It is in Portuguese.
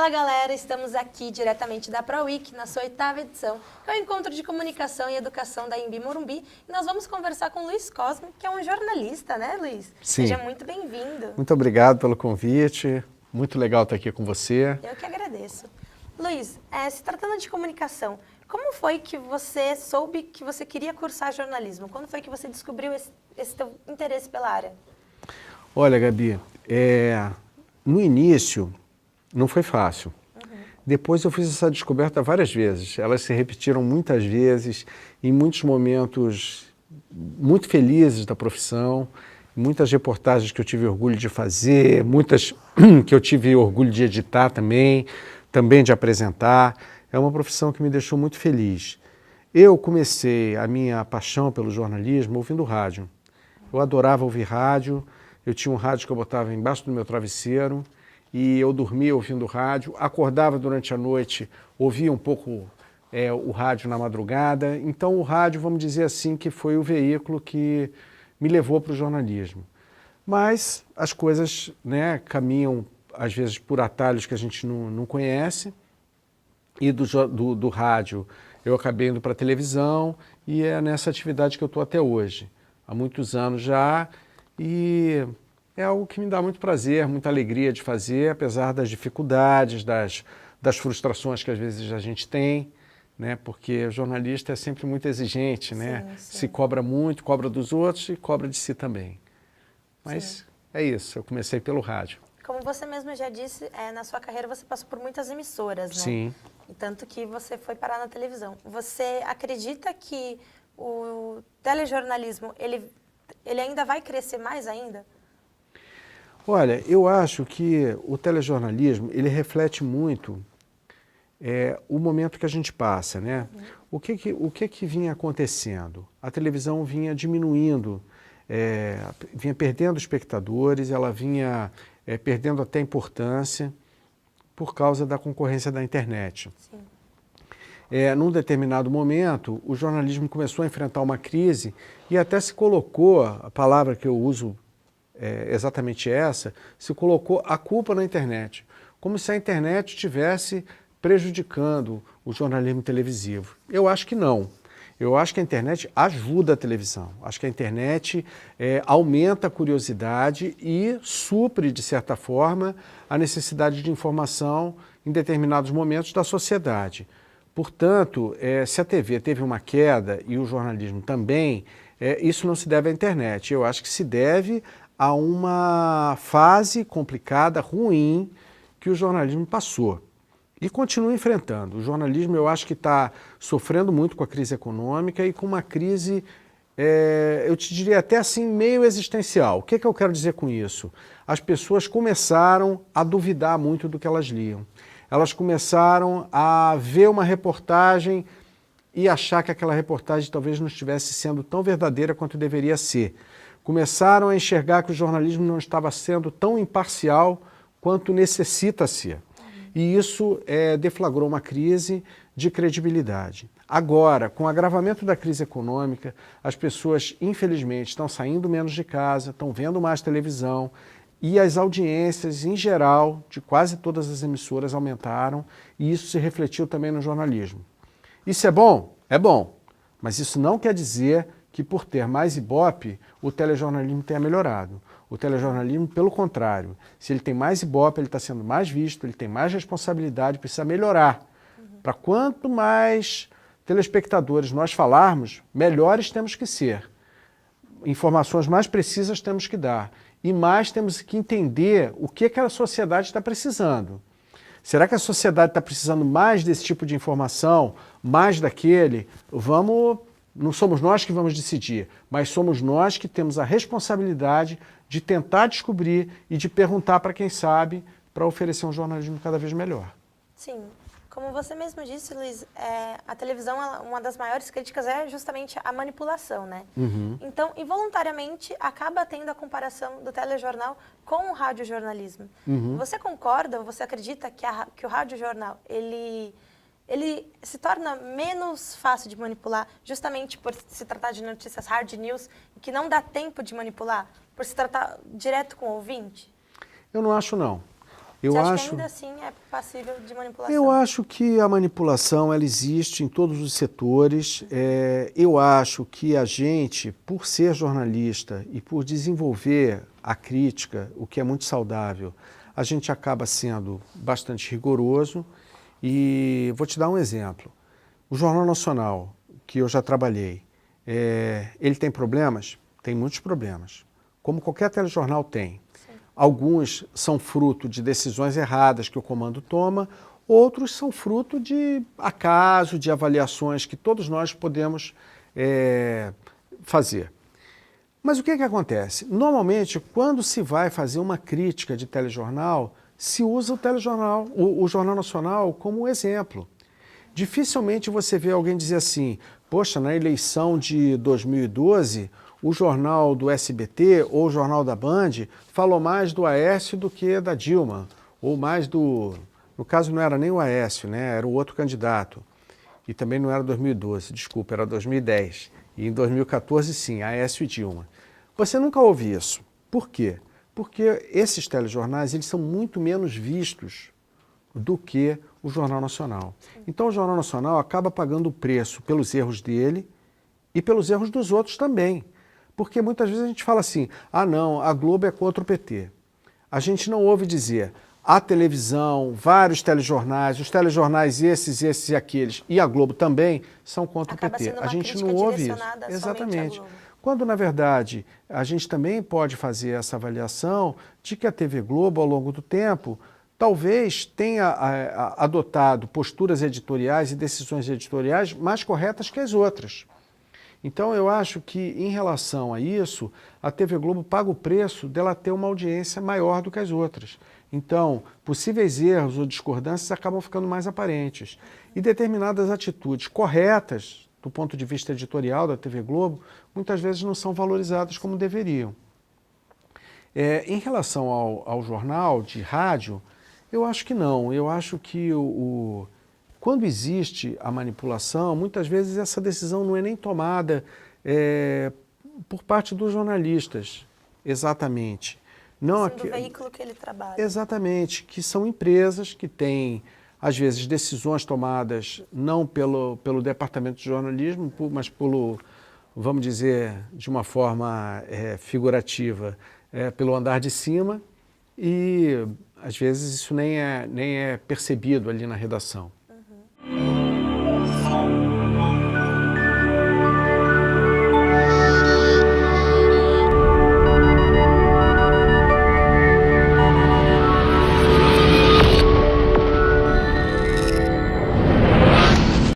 Fala galera, estamos aqui diretamente da ProWeek, na sua 8ª edição, que é o Encontro de Comunicação e Educação da Anhembi Morumbi, e nós vamos conversar com o Luiz Cosme, que é um jornalista, né, Luiz? Sim. Seja muito bem-vindo. Muito obrigado pelo convite, muito legal estar aqui com você. Eu que agradeço. Luiz, se tratando de comunicação, como foi que você soube que você queria cursar jornalismo? Quando foi que você descobriu esse teu interesse pela área? Olha, Gabi, no início não foi fácil. Depois eu fiz essa descoberta várias vezes. Elas se repetiram muitas vezes, em muitos momentos muito felizes da profissão, muitas reportagens que eu tive orgulho de fazer, muitas que eu tive orgulho de editar também de apresentar. É uma profissão que me deixou muito feliz. Eu comecei a minha paixão pelo jornalismo ouvindo rádio. Eu adorava ouvir rádio, eu tinha um rádio que eu botava embaixo do meu travesseiro e eu dormia ouvindo rádio, acordava durante a noite, ouvia um pouco o rádio na madrugada. Então o rádio, vamos dizer assim, que foi o veículo que me levou para o jornalismo. Mas as coisas, né, caminham às vezes por atalhos que a gente não conhece, e do rádio eu acabei indo para a televisão e é nessa atividade que eu estou até hoje, há muitos anos já, e é algo que me dá muito prazer, muita alegria de fazer, apesar das dificuldades, das frustrações que às vezes a gente tem, né? Porque o jornalista é sempre muito exigente, né? Sim. Se cobra muito, cobra dos outros e cobra de si também. Mas é isso, eu comecei pelo rádio. Como você mesmo já disse, na sua carreira você passou por muitas emissoras, né? Sim. E tanto que você foi parar na televisão. Você acredita que o telejornalismo, ele ainda vai crescer mais ainda? Olha, eu acho que o telejornalismo, ele reflete muito o momento que a gente passa, né? O que que vinha acontecendo? A televisão vinha diminuindo, vinha perdendo espectadores, ela vinha perdendo até importância por causa da concorrência da internet. Sim. Num determinado momento, o jornalismo começou a enfrentar uma crise e até se colocou, a palavra que eu uso exatamente essa, se colocou a culpa na internet, como se a internet estivesse prejudicando o jornalismo televisivo. Eu acho que não. Eu acho que a internet ajuda a televisão. Acho que a internet aumenta a curiosidade e supre, de certa forma, a necessidade de informação em determinados momentos da sociedade. Portanto, se a TV teve uma queda e o jornalismo também, isso não se deve à internet. Eu acho que se deve a uma fase complicada, ruim, que o jornalismo passou. E continua enfrentando. O jornalismo, eu acho que está sofrendo muito com a crise econômica e com uma crise, eu te diria até assim, meio existencial. O que eu quero dizer com isso? As pessoas começaram a duvidar muito do que elas liam. Elas começaram a ver uma reportagem e achar que aquela reportagem talvez não estivesse sendo tão verdadeira quanto deveria ser. Começaram a enxergar que o jornalismo não estava sendo tão imparcial quanto necessita ser. E isso deflagrou uma crise de credibilidade. Agora, com o agravamento da crise econômica, as pessoas, infelizmente, estão saindo menos de casa, estão vendo mais televisão e as audiências, em geral, de quase todas as emissoras aumentaram e isso se refletiu também no jornalismo. Isso é bom? É bom, mas isso não quer dizer que por ter mais Ibope, o telejornalismo tenha melhorado. O telejornalismo, pelo contrário, se ele tem mais Ibope, ele está sendo mais visto, ele tem mais responsabilidade, precisa melhorar. Para quanto mais telespectadores nós falarmos, melhores temos que ser. Informações mais precisas temos que dar. E mais temos que entender o que a sociedade está precisando. Será que a sociedade está precisando mais desse tipo de informação, mais daquele? Não somos nós que vamos decidir, mas somos nós que temos a responsabilidade de tentar descobrir e de perguntar para quem sabe, para oferecer um jornalismo cada vez melhor. Sim. Como você mesmo disse, Luiz, a televisão, uma das maiores críticas é justamente a manipulação, né? Então, involuntariamente, acaba tendo a comparação do telejornal com o radiojornalismo. Você concorda, você acredita que o radiojornal, ele se torna menos fácil de manipular, justamente por se tratar de notícias hard news, que não dá tempo de manipular, por se tratar direto com o ouvinte? Eu não acho, não. Você acha que ainda assim é passível de manipulação? Eu acho que a manipulação ela existe em todos os setores. Eu acho que a gente, por ser jornalista e por desenvolver a crítica, o que é muito saudável, a gente acaba sendo bastante rigoroso. E vou te dar um exemplo. O Jornal Nacional, que eu já trabalhei, ele tem problemas? Tem muitos problemas, como qualquer telejornal tem. Sim. Alguns são fruto de decisões erradas que o comando toma, outros são fruto de acaso, de avaliações que todos nós podemos fazer. Mas o que acontece? Normalmente, quando se vai fazer uma crítica de telejornal, se usa o telejornal, o Jornal Nacional como exemplo. Dificilmente você vê alguém dizer assim, poxa, na eleição de 2012, o jornal do SBT ou o jornal da Band falou mais do Aécio do que da Dilma, ou mais do... No caso não era nem o Aécio, né? Era o outro candidato. E também não era 2012, desculpa, era 2010. E em 2014, sim, Aécio e Dilma. Você nunca ouve isso. Por quê? Porque esses telejornais eles são muito menos vistos do que o Jornal Nacional. Então o Jornal Nacional acaba pagando o preço pelos erros dele e pelos erros dos outros também. Porque muitas vezes a gente fala assim, ah não, a Globo é contra o PT. A gente não ouve dizer, a televisão, vários telejornais, os telejornais esses e aqueles, e a Globo também, são contra Acaba o PT. sendo uma A gente crítica não ouve isso. direcionada Exatamente. somente à Globo. Quando, na verdade, a gente também pode fazer essa avaliação de que a TV Globo, ao longo do tempo, talvez tenha adotado posturas editoriais e decisões editoriais mais corretas que as outras. Então, eu acho que, em relação a isso, a TV Globo paga o preço dela ter uma audiência maior do que as outras. Então, possíveis erros ou discordâncias acabam ficando mais aparentes. E determinadas atitudes corretas, do ponto de vista editorial da TV Globo, muitas vezes não são valorizadas como deveriam. Em relação ao jornal de rádio, eu acho que não. Eu acho que quando existe a manipulação, muitas vezes essa decisão não é nem tomada por parte dos jornalistas, exatamente. Não do veículo que ele trabalha. Exatamente, que são empresas que têm, às vezes, decisões tomadas não pelo departamento de jornalismo, mas vamos dizer, de uma forma figurativa, pelo andar de cima, e às vezes isso nem é percebido ali na redação.